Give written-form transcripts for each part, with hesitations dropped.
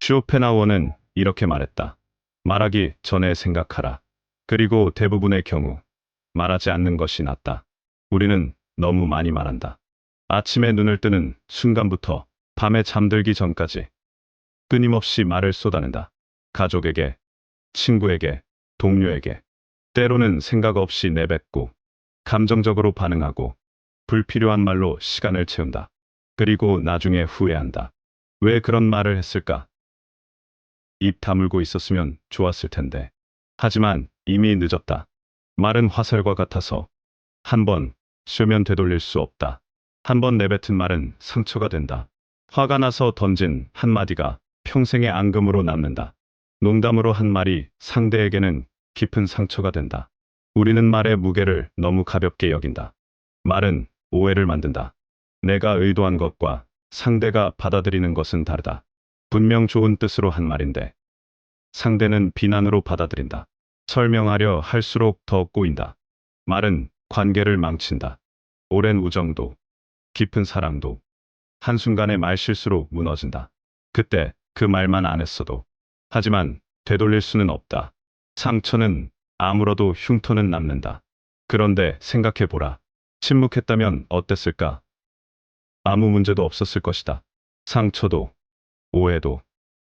쇼펜하우어는 이렇게 말했다. 말하기 전에 생각하라. 그리고 대부분의 경우 말하지 않는 것이 낫다. 우리는 너무 많이 말한다. 아침에 눈을 뜨는 순간부터 밤에 잠들기 전까지 끊임없이 말을 쏟아낸다. 가족에게, 친구에게, 동료에게. 때로는 생각 없이 내뱉고 감정적으로 반응하고 불필요한 말로 시간을 채운다. 그리고 나중에 후회한다. 왜 그런 말을 했을까? 입 다물고 있었으면 좋았을 텐데. 하지만 이미 늦었다. 말은 화살과 같아서 한 번 쏘면 되돌릴 수 없다. 한 번 내뱉은 말은 상처가 된다. 화가 나서 던진 한마디가 평생의 앙금으로 남는다. 농담으로 한 말이 상대에게는 깊은 상처가 된다. 우리는 말의 무게를 너무 가볍게 여긴다. 말은 오해를 만든다. 내가 의도한 것과 상대가 받아들이는 것은 다르다. 분명 좋은 뜻으로 한 말인데 상대는 비난으로 받아들인다. 설명하려 할수록 더 꼬인다. 말은 관계를 망친다. 오랜 우정도, 깊은 사랑도 한순간의 말실수로 무너진다. 그때 그 말만 안 했어도. 하지만 되돌릴 수는 없다. 상처는 아물어도 흉터는 남는다. 그런데 생각해보라. 침묵했다면 어땠을까? 아무 문제도 없었을 것이다. 상처도, 오해도,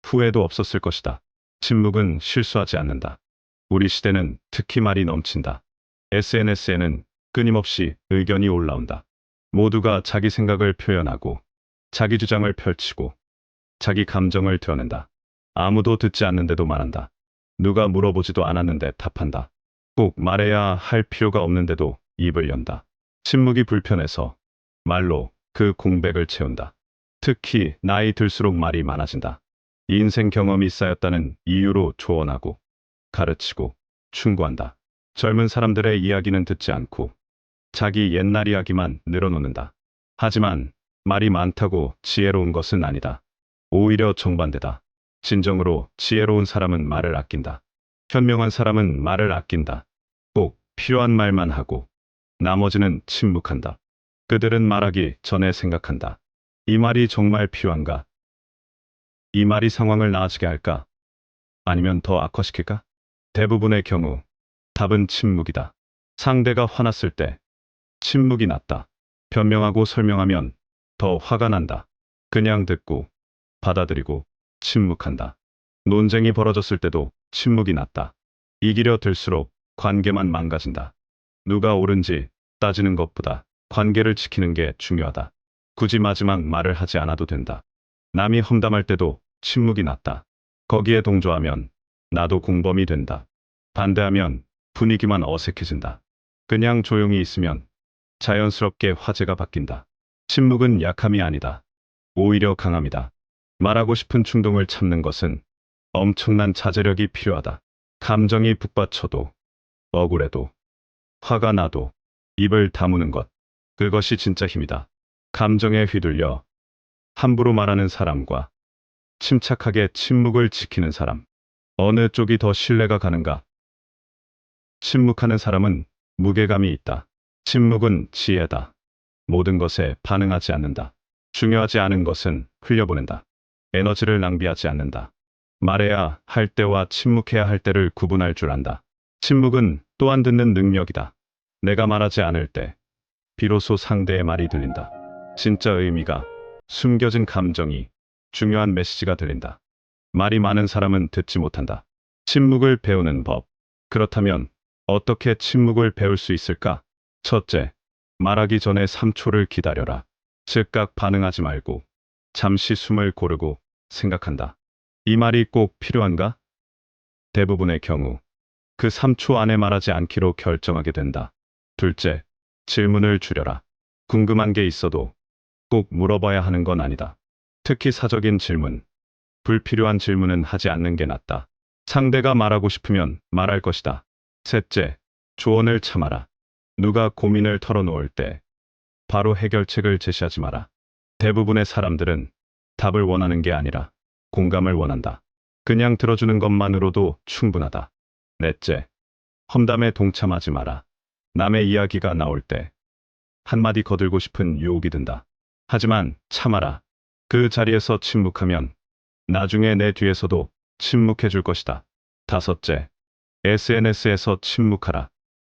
후회도 없었을 것이다. 침묵은 실수하지 않는다. 우리 시대는 특히 말이 넘친다. SNS에는 끊임없이 의견이 올라온다. 모두가 자기 생각을 표현하고, 자기 주장을 펼치고, 자기 감정을 드러낸다. 아무도 듣지 않는데도 말한다. 누가 물어보지도 않았는데 답한다. 꼭 말해야 할 필요가 없는데도 입을 연다. 침묵이 불편해서 말로 그 공백을 채운다. 특히 나이 들수록 말이 많아진다. 인생 경험이 쌓였다는 이유로 조언하고, 가르치고, 충고한다. 젊은 사람들의 이야기는 듣지 않고 자기 옛날 이야기만 늘어놓는다. 하지만 말이 많다고 지혜로운 것은 아니다. 오히려 정반대다. 진정으로 지혜로운 사람은 말을 아낀다. 현명한 사람은 말을 아낀다. 꼭 필요한 말만 하고 나머지는 침묵한다. 그들은 말하기 전에 생각한다. 이 말이 정말 필요한가? 이 말이 상황을 나아지게 할까? 아니면 더 악화시킬까? 대부분의 경우 답은 침묵이다. 상대가 화났을 때 침묵이 낫다. 변명하고 설명하면 더 화가 난다. 그냥 듣고 받아들이고 침묵한다. 논쟁이 벌어졌을 때도 침묵이 낫다. 이기려 들수록 관계만 망가진다. 누가 옳은지 따지는 것보다 관계를 지키는 게 중요하다. 굳이 마지막 말을 하지 않아도 된다. 남이 험담할 때도 침묵이 낫다. 거기에 동조하면 나도 공범이 된다. 반대하면 분위기만 어색해진다. 그냥 조용히 있으면 자연스럽게 화제가 바뀐다. 침묵은 약함이 아니다. 오히려 강함이다. 말하고 싶은 충동을 참는 것은 엄청난 자제력이 필요하다. 감정이 북받쳐도, 억울해도, 화가 나도 입을 다무는 것. 그것이 진짜 힘이다. 감정에 휘둘려 함부로 말하는 사람과 침착하게 침묵을 지키는 사람. 어느 쪽이 더 신뢰가 가는가? 침묵하는 사람은 무게감이 있다. 침묵은 지혜다. 모든 것에 반응하지 않는다. 중요하지 않은 것은 흘려보낸다. 에너지를 낭비하지 않는다. 말해야 할 때와 침묵해야 할 때를 구분할 줄 안다. 침묵은 또한 듣는 능력이다. 내가 말하지 않을 때 비로소 상대의 말이 들린다. 진짜 의미가, 숨겨진 감정이, 중요한 메시지가 들린다. 말이 많은 사람은 듣지 못한다. 침묵을 배우는 법. 그렇다면 어떻게 침묵을 배울 수 있을까? 첫째, 말하기 전에 3초를 기다려라. 즉각 반응하지 말고 잠시 숨을 고르고 생각한다. 이 말이 꼭 필요한가? 대부분의 경우 그 3초 안에 말하지 않기로 결정하게 된다. 둘째, 질문을 줄여라. 궁금한 게 있어도 꼭 물어봐야 하는 건 아니다. 특히 사적인 질문, 불필요한 질문은 하지 않는 게 낫다. 상대가 말하고 싶으면 말할 것이다. 셋째, 조언을 참아라. 누가 고민을 털어놓을 때 바로 해결책을 제시하지 마라. 대부분의 사람들은 답을 원하는 게 아니라 공감을 원한다. 그냥 들어주는 것만으로도 충분하다. 넷째, 험담에 동참하지 마라. 남의 이야기가 나올 때 한마디 거들고 싶은 유혹이 든다. 하지만 참아라. 그 자리에서 침묵하면 나중에 내 뒤에서도 침묵해 줄 것이다. 다섯째, SNS에서 침묵하라.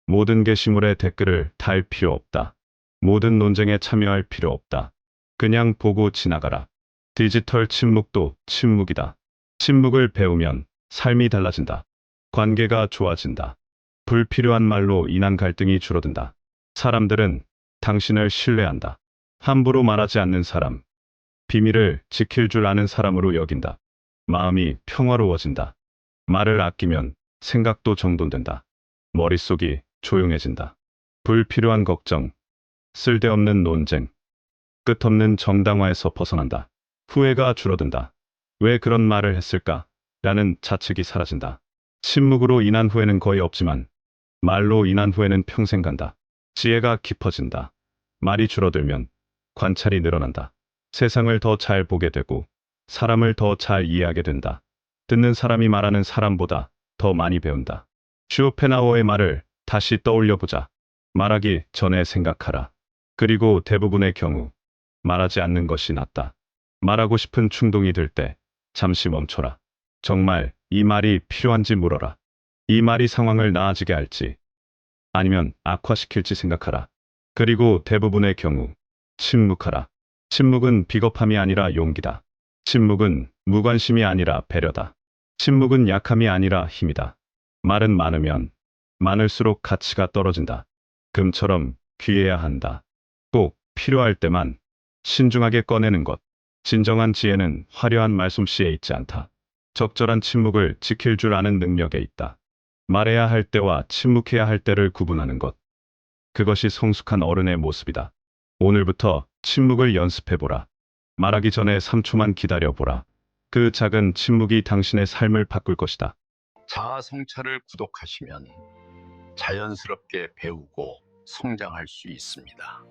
모든 게시물에 댓글을 달 필요 없다. 모든 논쟁에 참여할 필요 없다. 그냥 보고 지나가라. 디지털 침묵도 침묵이다. 침묵을 배우면 삶이 달라진다. 관계가 좋아진다. 불필요한 말로 인한 갈등이 줄어든다. 사람들은 당신을 신뢰한다. 함부로 말하지 않는 사람, 비밀을 지킬 줄 아는 사람으로 여긴다. 마음이 평화로워진다. 말을 아끼면 생각도 정돈된다. 머릿속이 조용해진다. 불필요한 걱정, 쓸데없는 논쟁, 끝없는 정당화에서 벗어난다. 후회가 줄어든다. 왜 그런 말을 했을까? 라는 자책이 사라진다. 침묵으로 인한 후회는 거의 없지만 말로 인한 후회는 평생 간다. 지혜가 깊어진다. 말이 줄어들면 관찰이 늘어난다. 세상을 더 잘 보게 되고 사람을 더 잘 이해하게 된다. 듣는 사람이 말하는 사람보다 더 많이 배운다. 슈오펜하우어의 말을 다시 떠올려 보자. 말하기 전에 생각하라. 그리고 대부분의 경우 말하지 않는 것이 낫다. 말하고 싶은 충동이 들 때 잠시 멈춰라. 정말 이 말이 필요한지 물어라. 이 말이 상황을 나아지게 할지 아니면 악화시킬지 생각하라. 그리고 대부분의 경우 침묵하라. 침묵은 비겁함이 아니라 용기다. 침묵은 무관심이 아니라 배려다. 침묵은 약함이 아니라 힘이다. 말은 많으면 많을수록 가치가 떨어진다. 금처럼 귀해야 한다. 꼭 필요할 때만 신중하게 꺼내는 것. 진정한 지혜는 화려한 말솜씨에 있지 않다. 적절한 침묵을 지킬 줄 아는 능력에 있다. 말해야 할 때와 침묵해야 할 때를 구분하는 것. 그것이 성숙한 어른의 모습이다. 오늘부터 침묵을 연습해보라. 말하기 전에 3초만 기다려보라. 그 작은 침묵이 당신의 삶을 바꿀 것이다. 자아 성찰을 구독하시면 자연스럽게 배우고 성장할 수 있습니다.